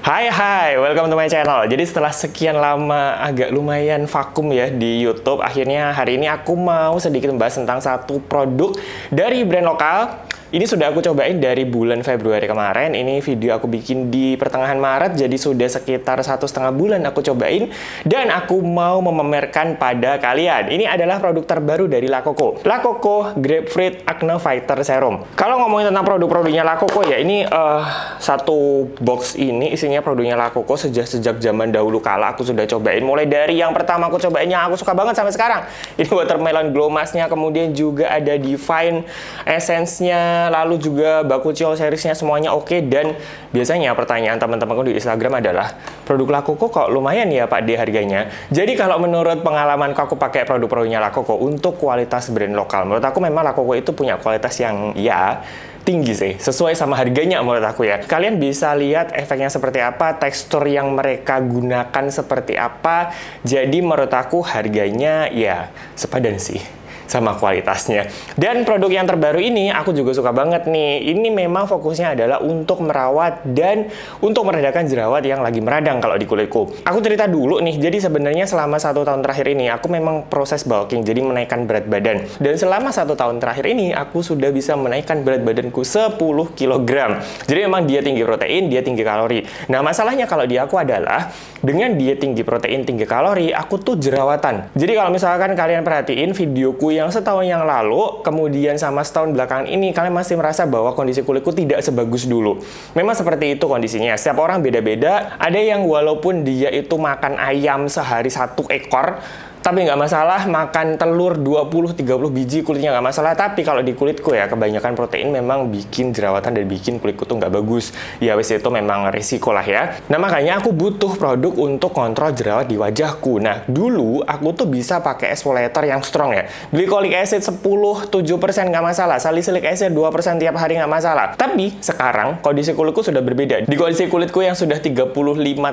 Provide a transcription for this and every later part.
Hai, welcome to my channel. Jadi setelah sekian lama agak lumayan vakum ya di YouTube, akhirnya hari ini aku mau sedikit membahas tentang satu produk dari brand lokal. Ini sudah aku cobain dari bulan Februari kemarin. Ini video aku bikin di pertengahan Maret, jadi sudah sekitar 1,5 bulan aku cobain. Dan aku mau memamerkan pada kalian. Ini adalah produk terbaru dari La Coco. La Coco Grapefruit Acne Fighter Serum. Kalau ngomongin tentang produk-produknya La Coco ya, ini satu box ini isinya produknya La Coco sejak zaman dahulu kala aku sudah cobain. Mulai dari yang pertama aku cobain yang aku suka banget sampai sekarang. Ini Watermelon Glow Mask-nya, kemudian juga ada Divine Essence-nya, lalu juga Bakuchiol seriesnya, semuanya oke. Dan biasanya pertanyaan teman-temanku di Instagram adalah, produk La Coco kok lumayan ya Pak D harganya? Jadi kalau menurut pengalamanku aku pakai produk-produknya La Coco untuk kualitas brand lokal, menurut aku memang La Coco itu punya kualitas yang ya tinggi sih, sesuai sama harganya menurut aku ya. Kalian bisa lihat efeknya seperti apa, tekstur yang mereka gunakan seperti apa. Jadi menurut aku harganya ya sepadan sih sama kualitasnya. Dan produk yang terbaru ini aku juga suka banget nih. Ini memang fokusnya adalah untuk merawat dan untuk meredakan jerawat yang lagi meradang kalau di kulitku. Aku cerita dulu nih, jadi sebenarnya selama 1 tahun terakhir ini aku memang proses bulking, jadi menaikkan berat badan. Dan selama 1 tahun terakhir ini aku sudah bisa menaikkan berat badanku 10 kg. Jadi memang dia tinggi protein, dia tinggi kalori. Nah masalahnya kalau di aku adalah dengan dia tinggi protein, tinggi kalori, aku tuh jerawatan. Jadi kalau misalkan kalian perhatiin videoku yang setahun yang lalu, kemudian sama setahun belakangan ini, kalian masih merasa bahwa kondisi kulitku tidak sebagus dulu. Memang seperti itu kondisinya. Setiap orang beda-beda. Ada yang walaupun dia itu makan ayam sehari 1 ekor, tapi nggak masalah, makan telur 20-30 biji kulitnya nggak masalah. Tapi kalau di kulitku ya, kebanyakan protein memang bikin jerawatan dan bikin kulitku tuh nggak bagus. Ya wes, itu memang risiko lah ya. Nah makanya aku butuh produk untuk kontrol jerawat di wajahku. Nah dulu aku tuh bisa pakai exfoliator yang strong ya. Glycolic acid 10-7% nggak masalah. Salicylic acid 2% tiap hari nggak masalah. Tapi sekarang kondisi kulitku sudah berbeda. Di kondisi kulitku yang sudah 35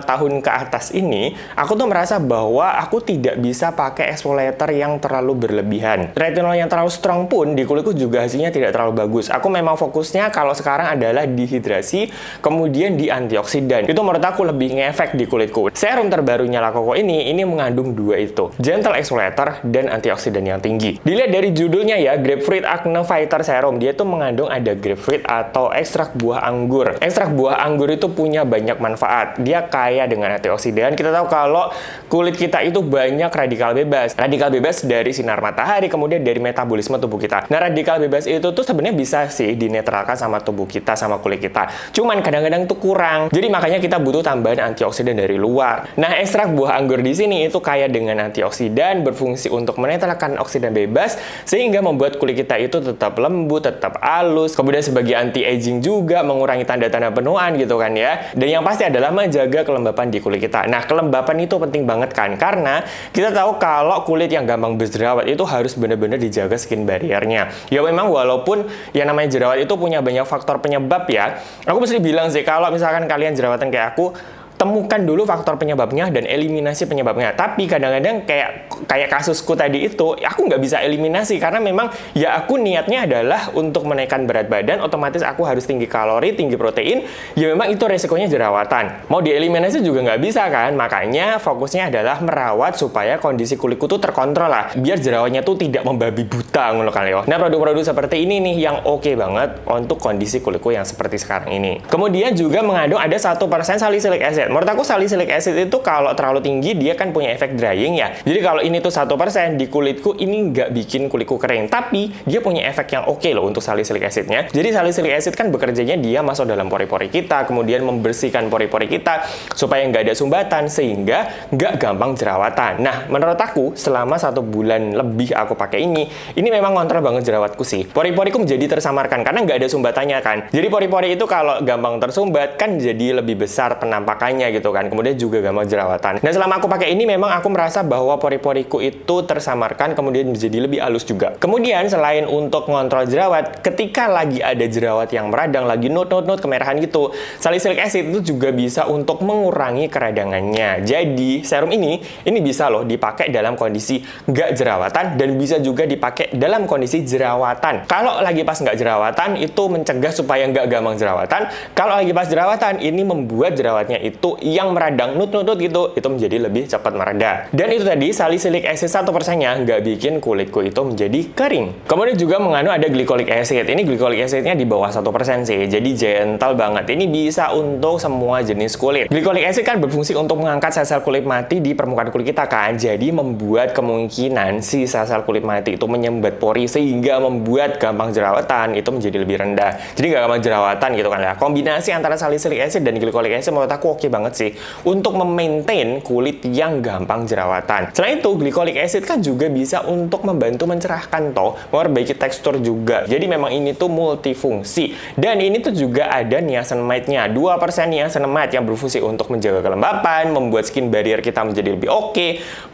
tahun ke atas ini, aku tuh merasa bahwa aku tidak bisa pakai exfoliator yang terlalu berlebihan. Retinol yang terlalu strong pun di kulitku juga hasilnya tidak terlalu bagus. Aku memang fokusnya kalau sekarang adalah dehidrasi, kemudian di antioksidan. Itu menurut aku lebih ngefek di kulitku. Serum terbarunya La Coco ini mengandung dua itu, gentle exfoliator dan antioksidan yang tinggi. Dilihat dari judulnya ya, Grapefruit Acne Fighter Serum, dia tuh mengandung ada grapefruit atau ekstrak buah anggur. Ekstrak buah anggur itu punya banyak manfaat. Dia kaya dengan antioksidan. Kita tahu kalau kulit kita itu banyak radikal bebas. Radikal bebas dari sinar matahari, kemudian dari metabolisme tubuh kita. Nah, radikal bebas itu tuh sebenarnya bisa sih dinetralkan sama tubuh kita, sama kulit kita. Cuman kadang-kadang tuh kurang. Jadi makanya kita butuh tambahan antioksidan dari luar. Nah, ekstrak buah anggur di sini itu kaya dengan antioksidan, berfungsi untuk menetralkan oksidan bebas, sehingga membuat kulit kita itu tetap lembut, tetap halus. Kemudian sebagai anti-aging juga, mengurangi tanda-tanda penuaan gitu kan ya. Dan yang pasti adalah menjaga kelembapan di kulit kita. Nah, kelembapan itu penting banget kan, karena kita tahu kalau kulit yang gampang berjerawat itu harus benar-benar dijaga skin barriernya. Ya memang walaupun yang namanya jerawat itu punya banyak faktor penyebab ya. Aku mesti bilang sih, kalau misalkan kalian jerawatan kayak aku, temukan dulu faktor penyebabnya dan eliminasi penyebabnya. Tapi kadang-kadang kayak kasusku tadi itu, aku nggak bisa eliminasi karena memang ya aku niatnya adalah untuk menaikkan berat badan, otomatis aku harus tinggi kalori, tinggi protein. Ya memang itu resikonya jerawatan. Mau dieliminasi juga nggak bisa kan? Makanya fokusnya adalah merawat supaya kondisi kulitku tuh terkontrol lah, biar jerawatnya tuh tidak membabi buta ngono kali ya. Nah produk-produk seperti ini nih yang oke banget untuk kondisi kulitku yang seperti sekarang ini. Kemudian juga mengandung ada 1% salicylic acid. Menurut aku salicylic acid itu kalau terlalu tinggi dia kan punya efek drying ya. Jadi kalau ini tuh 1% di kulitku, ini nggak bikin kulitku kering, tapi dia punya efek yang oke loh untuk salicylic acidnya. Jadi salicylic acid kan bekerjanya dia masuk dalam pori-pori kita, kemudian membersihkan pori-pori kita supaya nggak ada sumbatan sehingga nggak gampang jerawatan. Nah menurut aku selama 1 bulan lebih aku pakai ini memang ngontrol banget jerawatku sih. Pori-poriku menjadi tersamarkan karena nggak ada sumbatannya kan. Jadi pori-pori itu kalau gampang tersumbat kan jadi lebih besar penampakannya gitu kan, kemudian juga gampang jerawatan. Nah selama aku pakai ini memang aku merasa bahwa pori-poriku itu tersamarkan, kemudian menjadi lebih halus juga. Kemudian selain untuk ngontrol jerawat, ketika lagi ada jerawat yang meradang, lagi nut-nut kemerahan gitu, salicylic acid itu juga bisa untuk mengurangi keradangannya. Jadi serum ini bisa loh dipakai dalam kondisi nggak jerawatan dan bisa juga dipakai dalam kondisi jerawatan. Kalau lagi pas nggak jerawatan itu mencegah supaya nggak gampang jerawatan. Kalau lagi pas jerawatan ini membuat jerawatnya itu itu yang meradang nut-nut gitu, itu menjadi lebih cepat mereda. Dan itu tadi salicylic acid 1%-nya nggak bikin kulitku itu menjadi kering. Kemudian juga mengandung ada glycolic acid. Ini glycolic acidnya di bawah 1% sih, jadi gentle banget. Ini bisa untuk semua jenis kulit. Glycolic acid kan berfungsi untuk mengangkat sel-sel kulit mati di permukaan kulit kita kan, jadi membuat kemungkinan si sel-sel kulit mati itu menyumbat pori sehingga membuat gampang jerawatan itu menjadi lebih rendah. Jadi nggak gampang jerawatan gitu kan ya. Kombinasi antara salicylic acid dan glycolic acid menurut aku oke banget sih untuk memaintain kulit yang gampang jerawatan. Selain itu, glycolic acid kan juga bisa untuk membantu mencerahkan toh, memperbaiki tekstur juga. Jadi memang ini tuh multifungsi. Dan ini tuh juga ada niacinamide-nya. 2% niacinamide yang berfungsi untuk menjaga kelembapan, membuat skin barrier kita menjadi lebih oke.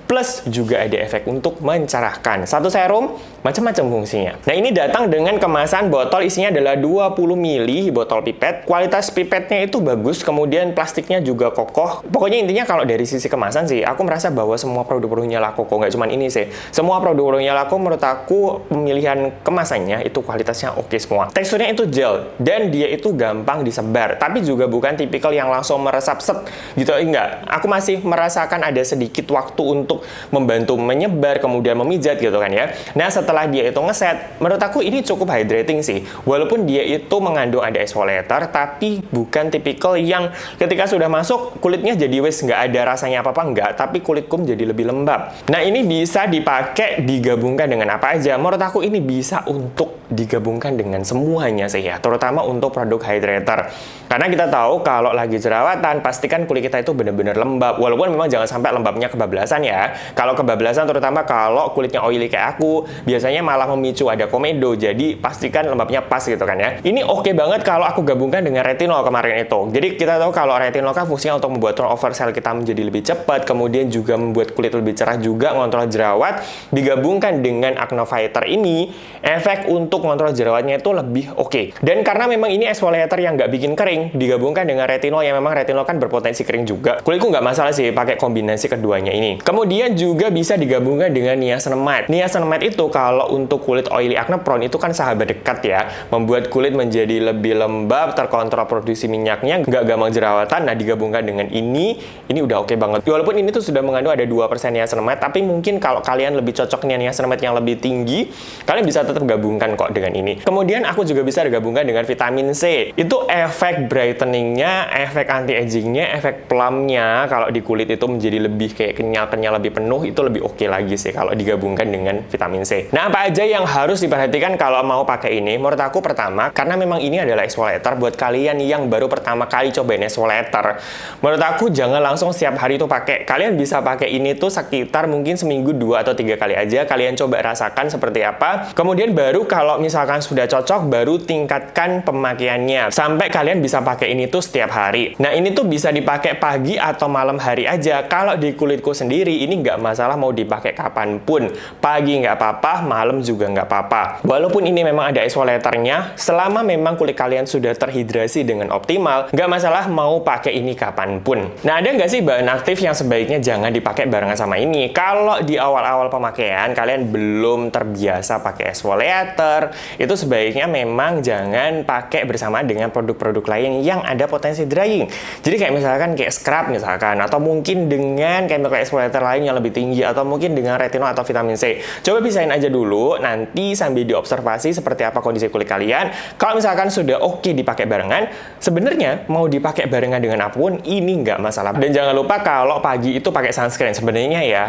Plus juga ada efek untuk mencerahkan. Satu serum, macam-macam fungsinya. Nah, ini datang dengan kemasan botol, isinya adalah 20 ml botol pipet. Kualitas pipetnya itu bagus, kemudian plastiknya juga kokoh. Pokoknya intinya kalau dari sisi kemasan sih, aku merasa bahwa semua produk-produknya La Coco, nggak cuma ini sih. Semua produk-produknya La Coco menurut aku pemilihan kemasannya itu kualitasnya oke semua. Teksturnya itu gel, dan dia itu gampang disebar. Tapi juga bukan tipikal yang langsung meresap set gitu, enggak. Aku masih merasakan ada sedikit waktu untuk membantu menyebar, kemudian memijat gitu kan ya. Nah, setelah dia itu ngeset, menurut aku ini cukup hydrating sih. Walaupun dia itu mengandung ada exfoliator, tapi bukan tipikal yang ketika sudah masuk, kulitnya jadi wes nggak ada rasanya apa-apa, enggak. Tapi kulitku menjadi lebih lembab. Nah, ini bisa dipakai, digabungkan dengan apa aja. Menurut aku ini bisa untuk digabungkan dengan semuanya sih ya. Terutama untuk produk hydrator. Karena kita tahu kalau lagi jerawatan, pastikan kulit kita itu benar-benar lembab. Walaupun memang jangan sampai lembabnya kebablasan ya. Kalau kebablasan, terutama kalau kulitnya oily kayak aku, biasanya malah memicu ada komedo. Jadi pastikan lembabnya pas gitu kan ya. Ini oke banget kalau aku gabungkan dengan retinol kemarin itu. Jadi kita tahu kalau retinol kan fungsinya untuk membuat turnover sel kita menjadi lebih cepat, kemudian juga membuat kulit lebih cerah juga, ngontrol jerawat. Digabungkan dengan Acne Fighter ini, efek untuk ngontrol jerawatnya itu lebih oke. Dan karena memang ini exfoliator yang nggak bikin kering, digabungkan dengan retinol yang memang retinol kan berpotensi kering juga. Kulitku nggak masalah sih pakai kombinasi keduanya ini. Kemudian juga bisa digabungkan dengan niacinamide. Niacinamide itu kalau untuk kulit oily acne prone itu kan sahabat dekat ya. Membuat kulit menjadi lebih lembab, terkontrol produksi minyaknya, nggak gampang jerawatan. Nah, digabungkan dengan ini udah oke banget. Walaupun ini tuh sudah mengandung ada 2% niacinamide, tapi mungkin kalau kalian lebih cocoknya niacinamide yang lebih tinggi, kalian bisa tetap gabungkan kok dengan ini. Kemudian aku juga bisa digabungkan dengan vitamin C. Itu efek brightening-nya, efek anti-aging-nya, efek plump-nya kalau di kulit itu menjadi lebih kayak kenyal-kenyal, lebih penuh, itu lebih oke lagi sih kalau digabungkan dengan vitamin C. Nah, apa aja yang harus diperhatikan kalau mau pakai ini? Menurut aku pertama, karena memang ini adalah exfoliator, buat kalian yang baru pertama kali cobain exfoliator, menurut aku jangan langsung setiap hari itu pakai. Kalian bisa pakai ini tuh sekitar mungkin seminggu 2 atau 3 kali aja, kalian coba rasakan seperti apa. Kemudian baru kalau misalkan sudah cocok, baru tingkatkan pemakaiannya sampai kalian bisa pakai ini tuh setiap hari. Nah, ini tuh bisa dipakai pagi atau malam hari aja. Kalau di kulitku sendiri ini nggak masalah mau dipakai kapanpun. Pagi nggak apa-apa, malam juga nggak apa-apa. Walaupun ini memang ada exfoliatornya, selama memang kulit kalian sudah terhidrasi dengan optimal, nggak masalah mau pakai ini kapanpun. Nah, ada nggak sih bahan aktif yang sebaiknya jangan dipakai barengan sama ini? Kalau di awal-awal pemakaian kalian belum terbiasa pakai exfoliator, itu sebaiknya memang jangan pakai bersama dengan produk-produk lain yang ada potensi drying. Jadi kayak misalkan kayak scrub misalkan, atau mungkin dengan chemical exfoliator lain yang lebih tinggi, atau mungkin dengan retinol atau vitamin C. Coba pisahin aja dulu, nanti sambil diobservasi seperti apa kondisi kulit kalian. Kalau misalkan sudah oke dipakai barengan, sebenarnya mau dipakai barengan dengan apapun, ini nggak masalah. Dan jangan lupa kalau pagi itu pakai sunscreen. Sebenarnya ya,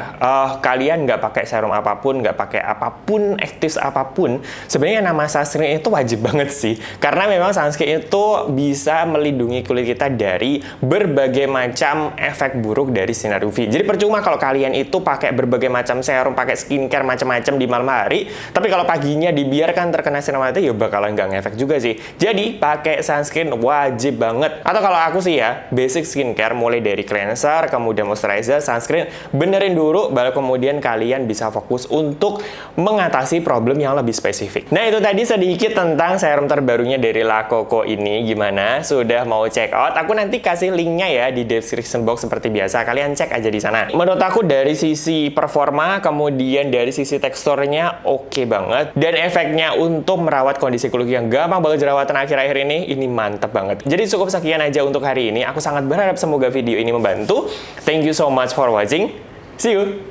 kalian nggak pakai serum apapun, nggak pakai apapun, aktif apapun, sebenarnya nama sunscreen itu wajib banget sih. Karena memang sunscreen itu bisa melindungi kulit kita dari berbagai macam efek buruk dari sinar UV. Jadi percuma kalau kalian itu pakai berbagai macam serum, pakai skincare macam-macam di malam hari, tapi kalau paginya dibiarkan terkena sinar matahari, ya bakalan nggak ngefek juga sih. Jadi pakai sunscreen wajib banget. Atau kalau aku sih ya, basic skincare mulai dari cleanser, kemudian moisturizer, sunscreen, benerin dulu, baru kemudian kalian bisa fokus untuk mengatasi problem yang lebih spesifik. Nah, itu tadi sedikit tentang serum terbarunya dari La Coco ini. Gimana? Sudah mau check out? Aku nanti kasih linknya ya di description box seperti biasa. Kalian cek aja di sana. Menurut aku dari sisi performa, kemudian dari sisi teksturnya oke banget. Dan efeknya untuk merawat kondisi kulit yang gampang banget jerawatan akhir-akhir ini mantep banget. Jadi cukup sekian aja untuk hari ini. Aku sangat berharap semoga video ini membantu. Thank you so much for watching. See you!